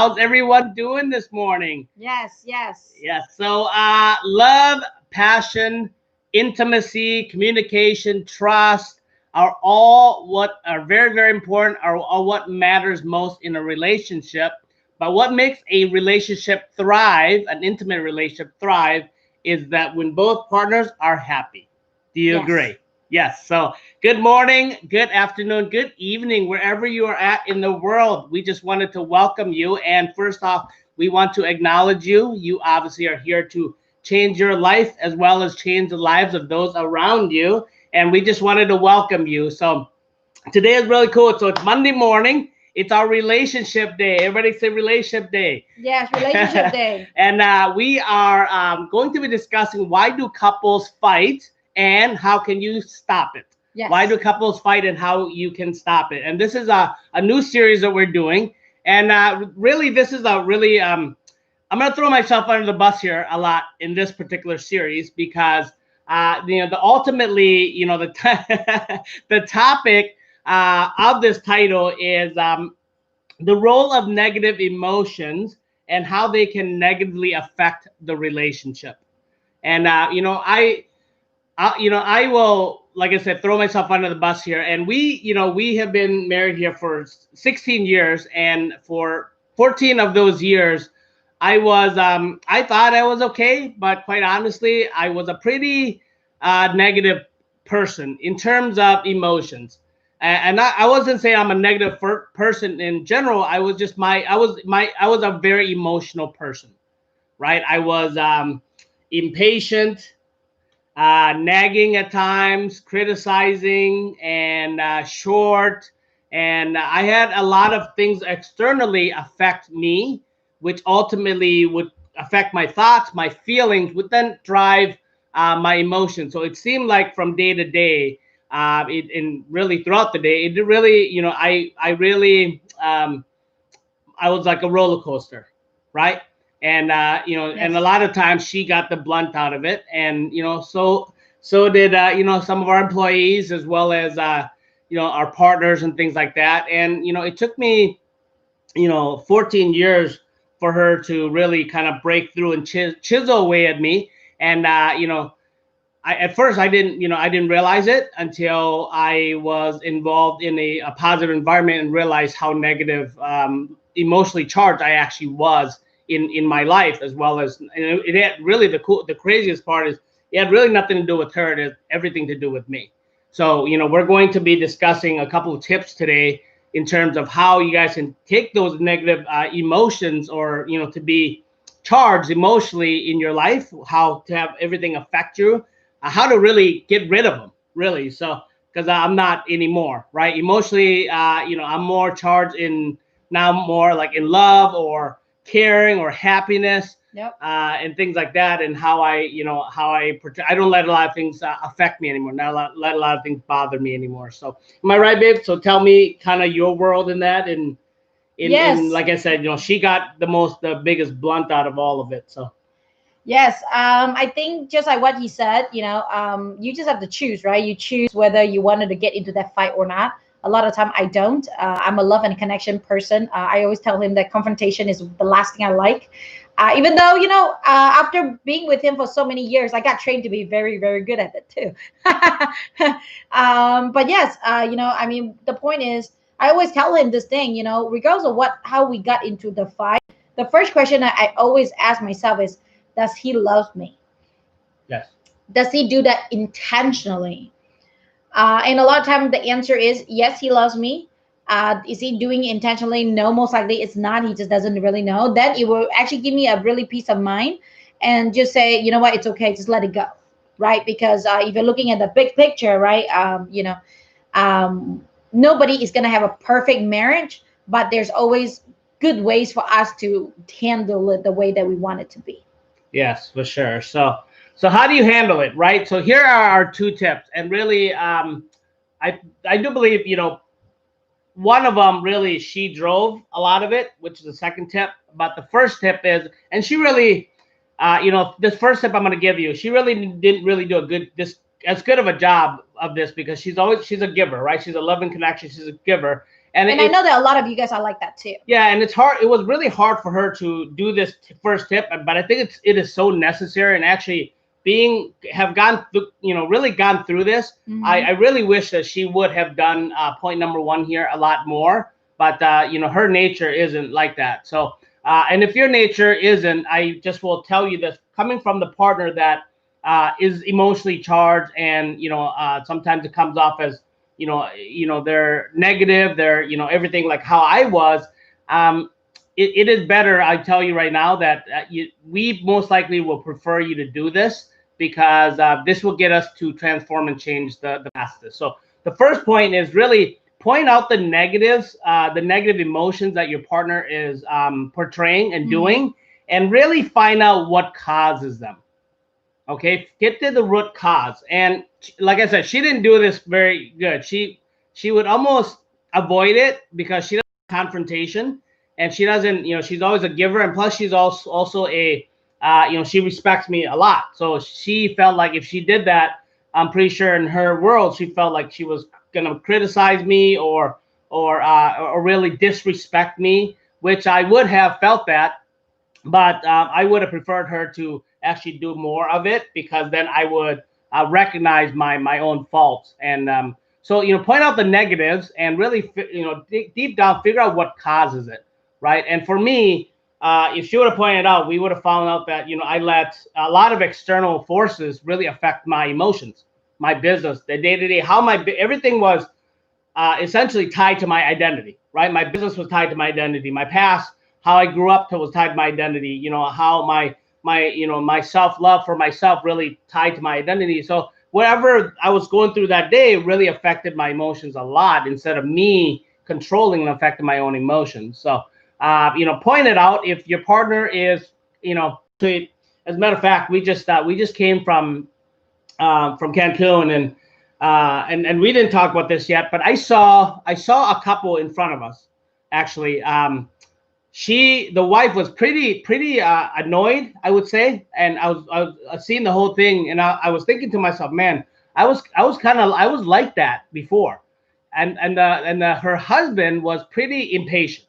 How's everyone doing this morning? Yes, yes. Yes. So, love, passion, intimacy, communication, trust are all what are very, very important, are what matters most in a relationship. But what makes a relationship thrive, an intimate relationship thrive, is that when both partners are happy. Do you Yes. agree? Yes. So, good morning, good afternoon, good evening, wherever you are at in the world. We just wanted to welcome you. And first off, we want to acknowledge you. You obviously are here to change your life as well as change the lives of those around you. And we just wanted to welcome you. So today is really cool. So it's Monday morning. It's our relationship day. Everybody say relationship day. Yes, relationship day. And we are going to be discussing why do couples fight and how can you stop it? Yes. Why do couples fight and how you can stop it? And this is a new series that we're doing. And really, this is a really, I'm going to throw myself under the bus here a lot in this particular series because, ultimately, the topic of this title is the role of negative emotions and how they can negatively affect the relationship. And I will, like I said, throw myself under the bus here. And we have been married here for 16 years, and for 14 of those years, I thought I was okay, but quite honestly, I was a pretty negative person in terms of emotions. And I wasn't saying I'm a negative person in general. I was just I was a very emotional person, right? I was impatient, nagging at times, criticizing, and short. And I had a lot of things externally affect me, which ultimately would affect my thoughts, my feelings, would then drive my emotions. So it seemed like from day to day, and really throughout the day, it really, I was like a roller coaster, right? And and a Yes. lot of times she got the blunt out of it, and so did some of our employees as well as our partners and things like that. And it took me 14 years for her to really kind of break through and chisel away at me. And at first I didn't realize it until I was involved in a positive environment and realized how negative, emotionally charged I actually was in my life, as well as, and it had really the craziest part is it had really nothing to do with her. It had everything to do with me. So we're going to be discussing a couple of tips today in terms of how you guys can take those negative emotions, or to be charged emotionally in your life, how to have everything affect you, how to really get rid of them, really. So because I'm not anymore, right? Emotionally, I'm more charged in now, more like in love or caring or happiness, Yep. and things like that. And I don't let a lot of things affect me anymore. Not let a lot of things bother me anymore. So am I right, babe? So tell me kind of your world in that. And in Yes. like I said, she got the biggest blunt out of all of it. So Yes. I think just like what he said, you just have to choose, right? You choose whether you wanted to get into that fight or not. A lot of time I don't. I'm a love and connection person. I always tell him that confrontation is the last thing I like. Even though, after being with him for so many years, I got trained to be very, very good at it too. But yes, I mean, the point is, I always tell him this thing, regardless of how we got into the fight, the first question I always ask myself is, does he love me? yes, Does he do that intentionally? And a lot of time the answer is yes, he loves me. Is he doing it intentionally? No, most likely it's not. He just doesn't really know. Then it will actually give me a really peace of mind and just say, you know what, it's okay, just let it go, right? Because if you're looking at the big picture, right, nobody is gonna have a perfect marriage, but there's always good ways for us to handle it the way that we want it to be. yes, for sure. So how do you handle it, right? So here are our two tips, and really, I do believe one of them really she drove a lot of it, which is the second tip. But the first tip is, and she really, this first tip I'm going to give you, she really didn't really do as good of a job of this, because she's a giver, right? She's a loving connection. She's a giver, And I know that a lot of you guys are like that too. Yeah, and it's hard. It was really hard for her to do this first tip, but I think it is so necessary. And actually, have gone through, really gone through this. I really wish that she would have done point number one here a lot more. But her nature isn't like that. So, and if your nature isn't, I just will tell you this: coming from the partner that is emotionally charged, and sometimes it comes off as they're negative, they're everything like how I was. It is better, I tell you right now, that we most likely will prefer you to do this, because this will get us to transform and change the fastest. So the first point is really point out the negatives, the negative emotions that your partner is portraying and doing, and really find out what causes them. Okay, get to the root cause. And like I said, she didn't do this very good. She would almost avoid it because she doesn't like confrontation, and she doesn't, she's always a giver, and plus she's also a she respects me a lot. So she felt like if she did that, I'm pretty sure in her world she felt like she was gonna criticize me or really disrespect me, which I would have felt that, but I would have preferred her to actually do more of it, because then I would recognize my own faults. And so point out the negatives, and really deep down figure out what causes it, right? And for me, if she would have pointed out, we would have found out that I let a lot of external forces really affect my emotions, my business, the day-to-day, how everything was essentially tied to my identity, right? My business was tied to my identity, my past, how I grew up was tied to my identity, how my self-love for myself really tied to my identity. So whatever I was going through that day really affected my emotions a lot, instead of me controlling and affecting my own emotions. So point it out if your partner is, as a matter of fact, we just came from Cancun, and we didn't talk about this yet, but I saw a couple in front of us, actually. The wife was pretty annoyed, I would say, and I was seeing the whole thing, and I was thinking to myself, man, I was like that before, and her husband was pretty impatient.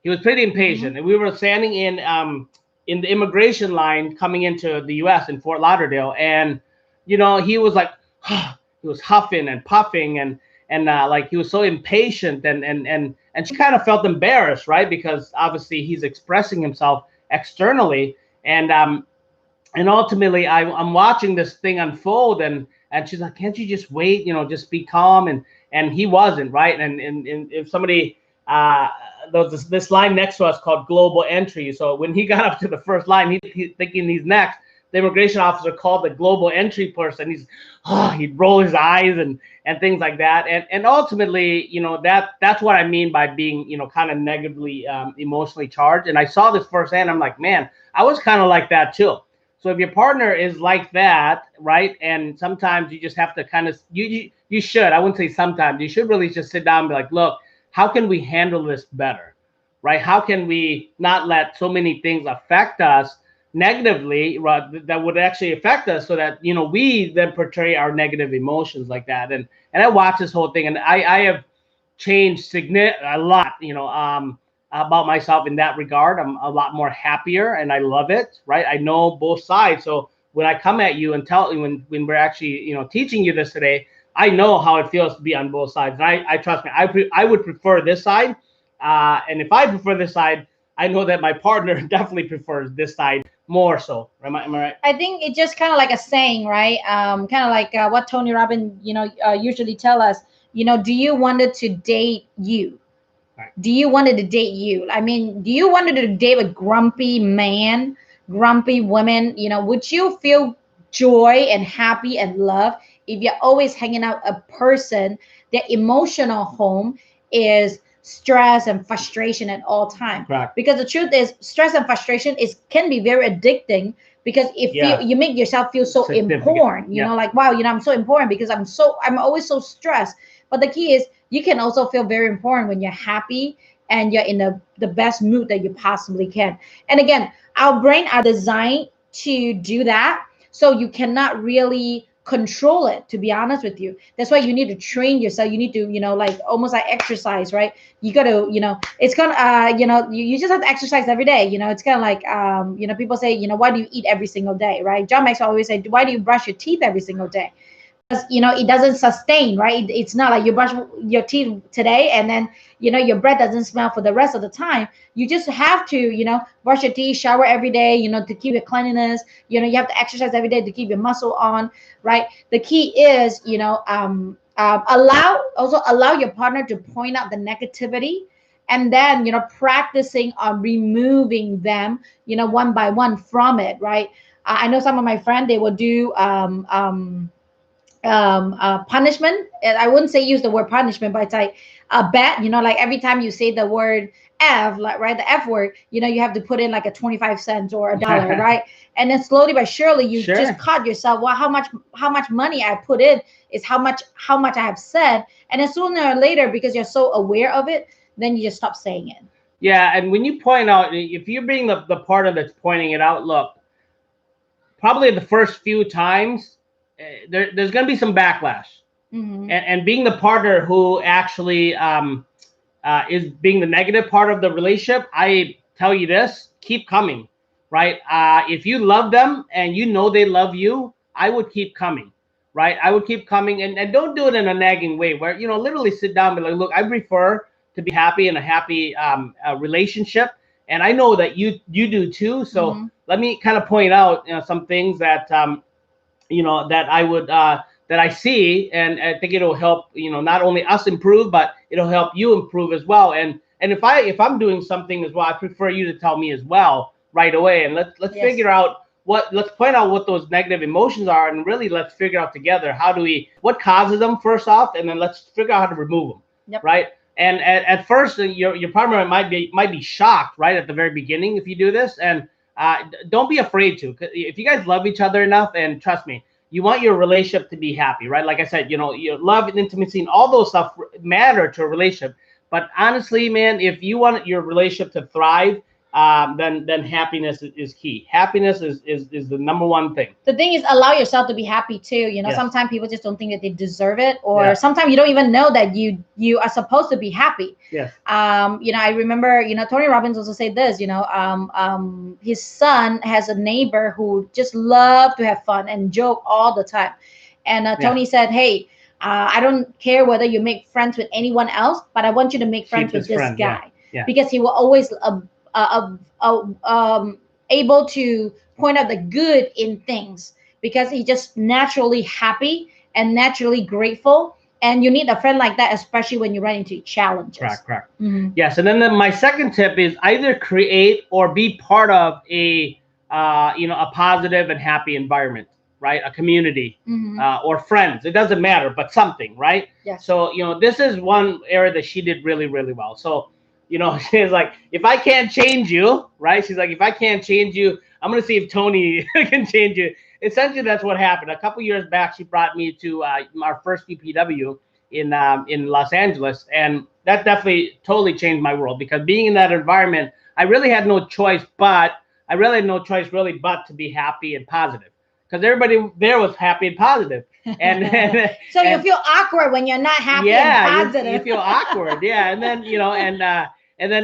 He was pretty impatient, and we were standing in the immigration line coming into the U.S. in Fort Lauderdale, and he was like, he was huffing and puffing, and like he was so impatient, and she kind of felt embarrassed, right? Because obviously he's expressing himself externally, and ultimately I'm watching this thing unfold, and she's like, can't you just wait, just be calm, and he wasn't, right? And if somebody there's this line next to us called global entry. So when he got up to the first line, he's thinking he's next. The immigration officer called the global entry person. He'd roll his eyes and things like that. And ultimately, that's what I mean by being, kind of negatively emotionally charged. And I saw this firsthand. I'm like, man, I was kind of like that too. So if your partner is like that, right? And sometimes you just have to kind of, you should, I wouldn't say sometimes, you should really just sit down and be like, look, how can we handle this better, right? How can we not let so many things affect us negatively, right, that would actually affect us, so that we then portray our negative emotions like that. And I watched this whole thing, and I have changed a lot, about myself in that regard. I'm a lot more happier, and I love it, right? I know both sides. So when I come at you and tell you, when we're actually teaching you this today, I know how it feels to be on both sides. And I trust me, I would prefer this side, and if I prefer this side, I know that my partner definitely prefers this side more so. Am I right? I think it's just kind of like a saying, right? Kind of like what Tony Robbins, usually tell us. Do you wanted to date you? Right. Do you wanted to date you? I mean, do you wanted to date a grumpy man, grumpy woman? Would you feel joy and happy and love if you're always hanging out a person their emotional home is stress and frustration at all time? Correct. Because the truth is, stress and frustration can be very addicting, because you make yourself feel so important. Like, wow, I'm so important because I'm always so stressed. But the key is, you can also feel very important when you're happy and you're in the best mood that you possibly can. And again, our brain are designed to do that, so you cannot really control it, to be honest with you. That's why you need to train yourself. You need to, like almost like exercise, right? You got to, it's gonna you just have to exercise every day. It's kind of like people say, why do you eat every single day, right? John Maxwell always say, why do you brush your teeth every single day? Because it doesn't sustain, right? It's not like you brush your teeth today and then your breath doesn't smell for the rest of the time. You just have to brush your teeth, shower every day, to keep your cleanliness. You have to exercise every day to keep your muscle on, right? The key is allow your partner to point out the negativity, and then practicing on removing them one by one from it, right? I know some of my friends, they will do punishment. And I wouldn't say use the word punishment, but it's like a bet, like every time you say the word F, like, right, the F word, you have to put in like a 25 cents or a dollar, right? And then slowly but surely you just caught yourself. Well, how much money I put in is how much I have said. And then sooner or later, because you're so aware of it, then you just stop saying it. Yeah. And when you point out, if you're being the partner that's pointing it out, look, probably the first few times, there's going to be some backlash. And being the partner who actually is being the negative part of the relationship, I tell you this, keep coming, right? If you love them and they love you, I would keep coming, right? I would keep coming, and don't do it in a nagging way where, literally sit down and be like, look, I prefer to be happy in a happy relationship. And I know that you do too. So let me kind of point out some things that, that I would, that I see, and I think it'll help, not only us improve, but it'll help you improve as well. And if I'm doing something as well, I prefer you to tell me as well right away. And let's figure out let's point out what those negative emotions are, and really let's figure out together what causes them first off, and then let's figure out how to remove them, right? And at first, your partner might be shocked, right, at the very beginning if you do this, and don't be afraid to. If you guys love each other enough, and trust me, you want your relationship to be happy, right? Like I said, your love and intimacy and all those stuff matter to a relationship. But honestly, man, if you want your relationship to thrive, then happiness is key. Happiness is the number one thing. The thing is, allow yourself to be happy too. Sometimes people just don't think that they deserve it, or sometimes you don't even know that you are supposed to be happy. Yes. I remember, Tony Robbins also said this. His son has a neighbor who just loved to have fun and joke all the time, and Tony said, "Hey, I don't care whether you make friends with anyone else, but I want you to make friends with this guy, because he will always." Able to point out the good in things, because he's just naturally happy and naturally grateful, and you need a friend like that, especially when you run into challenges. Correct. Yes. And then my second tip is either create or be part of a positive and happy environment, right? A community or friends, it doesn't matter, but something, right? Yes. So this is one area that she did really, really well. So she's like, if I can't change you, right? She's like, if I can't change you, I'm going to see if Tony can change you. Essentially, that's what happened. A couple years back, she brought me to our first PPW in Los Angeles. And that definitely totally changed my world, because being in that environment, I really had no choice but to be happy and positive, because everybody there was happy and positive. And so you feel awkward when you're not happy and positive. You feel awkward. Yeah. And then, and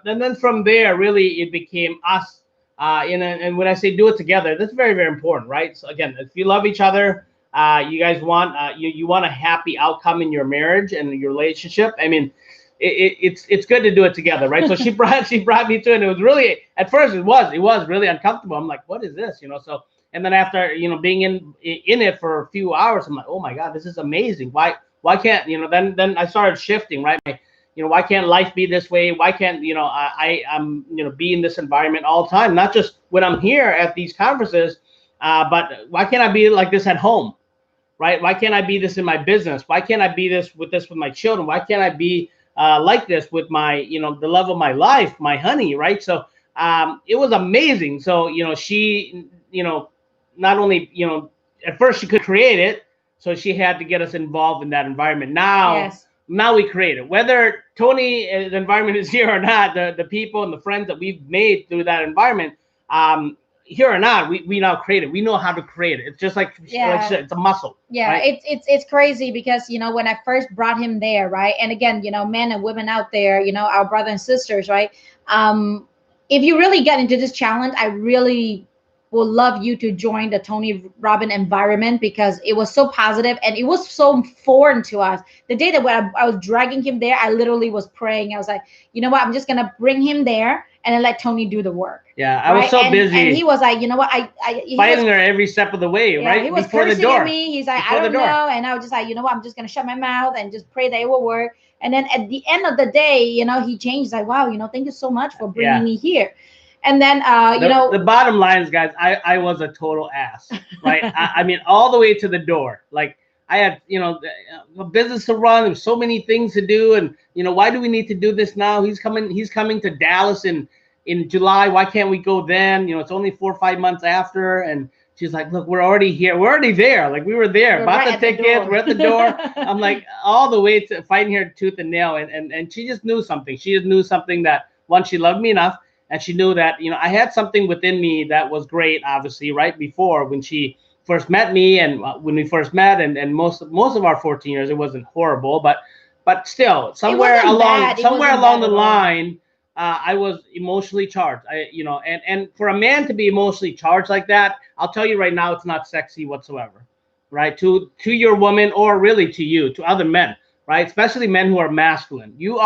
then from there, really, it became us. And when I say do it together, that's very, very important, right? So again, if you love each other, you guys want you want a happy outcome in your marriage and your relationship. I mean, it's good to do it together, right? So she brought me to it, and it was really, at first it was really uncomfortable. I'm like, what is this, So, and then after being in it for a few hours, I'm like, oh my God, this is amazing. Why can't then I started shifting, right? Why can't life be this way? Why can't I'm be in this environment all the time, not just when I'm here at these conferences, but why can't I be like this at home, right? Why can't I be this in my business? Why can't I be this with my children? Why can't I be like this with my the love of my life, my honey, right? So it was amazing. So she not only at first she could create it, so she had to get us involved in that environment. Now we create it. Whether Tony's environment is here or not, the people and the friends that we've made through that environment, here or not, we now create it. We know how to create it. It's just like it's a muscle. Yeah, right? it's crazy because when I first brought him there, right? And again, men and women out there, our brothers and sisters, right? If you really get into this challenge, I really will love you to join the Tony Robbins environment because it was so positive and it was so foreign to us. The day that when I was dragging him there, I literally was praying. I was like, you know what? I'm just gonna bring him there and then let Tony do the work. Yeah, I was so busy. And he was like, you know what? Fighting her every step of the way, right? He was before cursing the door. at me. He's like, I don't know. And I was just like, you know what? I'm just going to shut my mouth and just pray that it will work. And then at the end of the day, he changed. Like, wow, thank you so much for bringing me here. And then, the bottom line is, guys, I was a total ass, right? I mean, all the way to the door. Like, I had, a business to run. There was so many things to do. And, why do we need to do this now? He's coming to Dallas in July. Why can't we go then? It's only 4 or 5 months after. And she's like, look, we're already here. We're already there. Like, we were there. Bought the ticket. We're at the door. I'm like, all the way to fighting her tooth and nail. And she just knew something. She just knew something that, one, she loved me enough. And she knew that, I had something within me that was great, obviously, right before when she first met me. And when we first met and most of our 14 years, it wasn't horrible. But still, somewhere along the line, I was emotionally charged. And for a man to be emotionally charged like that, I'll tell you right now, it's not sexy whatsoever, right? To your woman, or really to you, to other men, right? Especially men who are masculine. You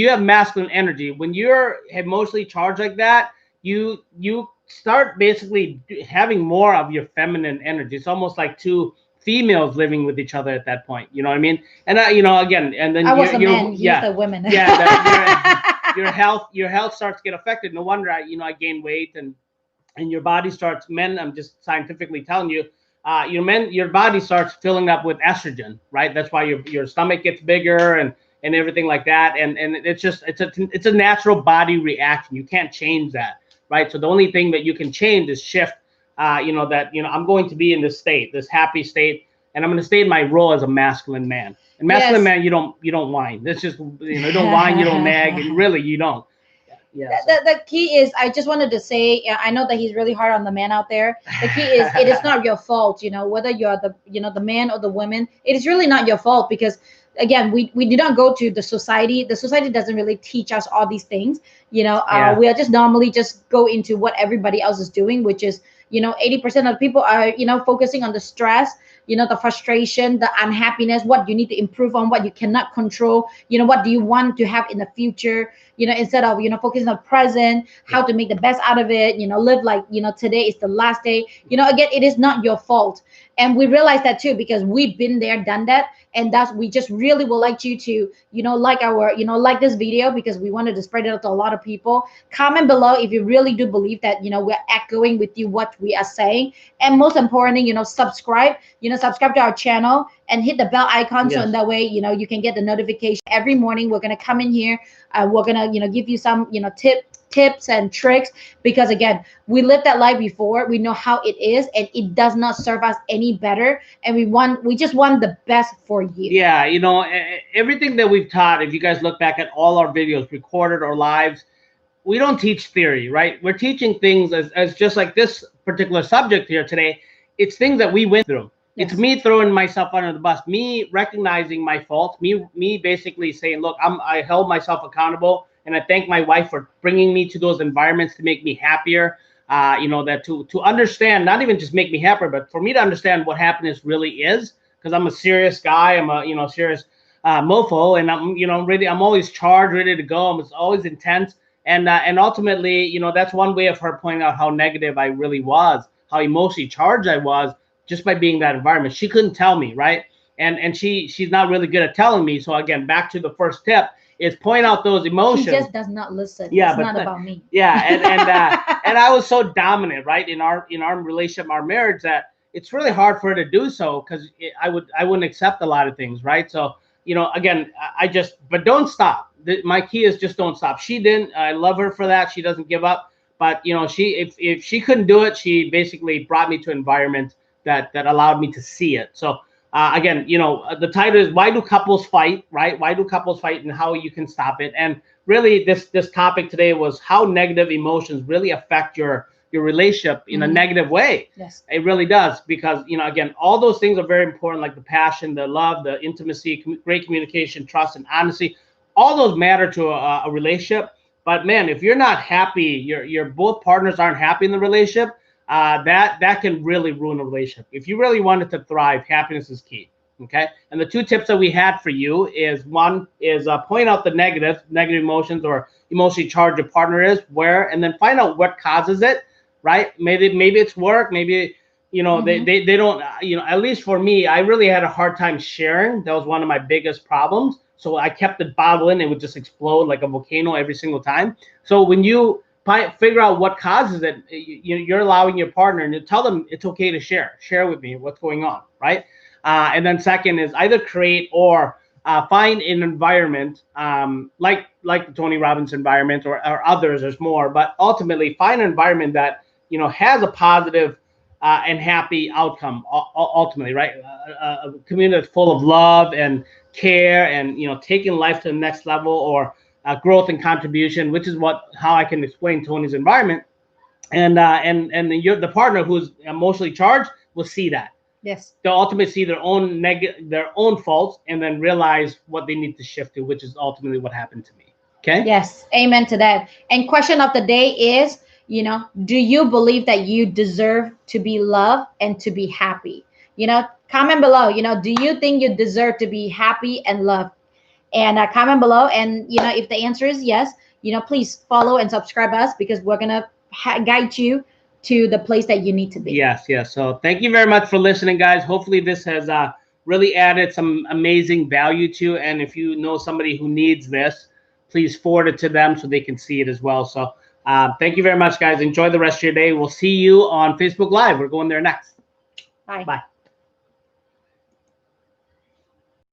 have masculine energy. When you're emotionally charged like that, you start basically having more of your feminine energy. It's almost like two females living with each other at that point. You know what I mean? And again, and then I was a man. He's the women. Your health starts to get affected. No wonder I gain weight and your body starts, men, I'm just scientifically telling you, your body starts filling up with estrogen, right? That's why your stomach gets bigger and everything like that. And it's a natural body reaction. You can't change that, right? So the only thing that you can change is shift, I'm going to be in this state, this happy state, and I'm going to stay in my role as a masculine man. And masculine man, you don't whine. That's just, you don't whine, you don't nag, and really you don't. Yeah. The key is, I just wanted to say, I know that he's really hard on the man out there. The key is, it is not your fault, whether you're the man or the woman, it is really not your fault because, again, we did not go to the society. The society doesn't really teach us all these things. We are just normally just go into what everybody else is doing, which is, 80% of people are, focusing on the stress, the frustration, the unhappiness, what you need to improve on, what you cannot control, what do you want to have in the future, instead of, focusing on the present, how to make the best out of it, live like, today is the last day. Again, it is not your fault. And we realize that too, because we've been there, done that. And we just really would like you to, like like this video, because we wanted to spread it out to a lot of people. Comment below if you really do believe that, we're echoing with you what we are saying. And most importantly, subscribe to our channel and hit the bell icon. So in that way, you can get the notification every morning. We're going to come in here. We're going to, give you some, tips and tricks, because again, we lived that life before. We know how it is, and it does not serve us any better. And we just want the best for you. Yeah, everything that we've taught, if you guys look back at all our videos, recorded or lives, we don't teach theory, right? We're teaching things as just like this particular subject here today. It's things that we went through. Yes. It's me throwing myself under the bus, me recognizing my faults, me basically saying, look, I held myself accountable. And I thank my wife for bringing me to those environments to make me happier. That to understand, not even just make me happier, but for me to understand what happiness really is, because I'm a serious guy. I'm a serious mofo, and I'm always charged, ready to go. I'm always intense, and ultimately, that's one way of her pointing out how negative I really was, how emotionally charged I was, just by being in that environment. She couldn't tell me, right? And she's not really good at telling me. So again, back to the first tip is point out those emotions. She just does not listen. Yeah, it's not about me. Yeah, and I was so dominant, right, in our relationship, our marriage, that it's really hard for her to do so, because I wouldn't accept a lot of things, right? So again, but don't stop. My key is just don't stop. She didn't. I love her for that. She doesn't give up. But if she couldn't do it, she basically brought me to an environment that allowed me to see it. So. Again, the title is Why Do Couples Fight, right? Why do couples fight, and how you can stop it? And really, this topic today was how negative emotions really affect your your relationship in a negative way. Yes. It really does, because, you know, again, all those things are very important, like the passion, the love, the intimacy, great communication, trust, and honesty. All those matter to a relationship. But man, if you're not happy, your both partners aren't happy in the relationship, that can really ruin a relationship. If you really want it to thrive, happiness is key. Okay. And the two tips that we had for you is, one is point out the negative emotions or emotionally charged your partner is, where, and then find out what causes it. Right. Maybe it's work. Maybe, you know, they don't, you know, at least for me, I really had a hard time sharing. That was one of my biggest problems. So I kept it bottled in. It would just explode like a volcano every single time. So when you figure out what causes it, you're allowing your partner to tell them it's okay to share with me what's going on. Right. And then second is either create or find an environment like the Tony Robbins environment or others. There's more, but ultimately find an environment that, you know, has a positive and happy outcome. Ultimately, right? A community that's full of love and care, and, you know, taking life to the next level, or growth and contribution, which is how I can explain Tony's environment. And the partner who's emotionally charged will see that. Yes. They'll ultimately see their own faults, and then realize what they need to shift to, which is ultimately what happened to me. Okay. Yes. Amen to that. And question of the day is, you know, do you believe that you deserve to be loved and to be happy? You know, comment below. You know, do you think you deserve to be happy and loved? And comment below. And, you know, if the answer is yes, you know, please follow and subscribe us, because we're going to guide you to the place that you need to be. Yes. So thank you very much for listening, guys. Hopefully this has really added some amazing value to you. And if you know somebody who needs this, please forward it to them so they can see it as well. So thank you very much, guys. Enjoy the rest of your day. We'll see you on Facebook Live. We're going there next. Bye. Bye.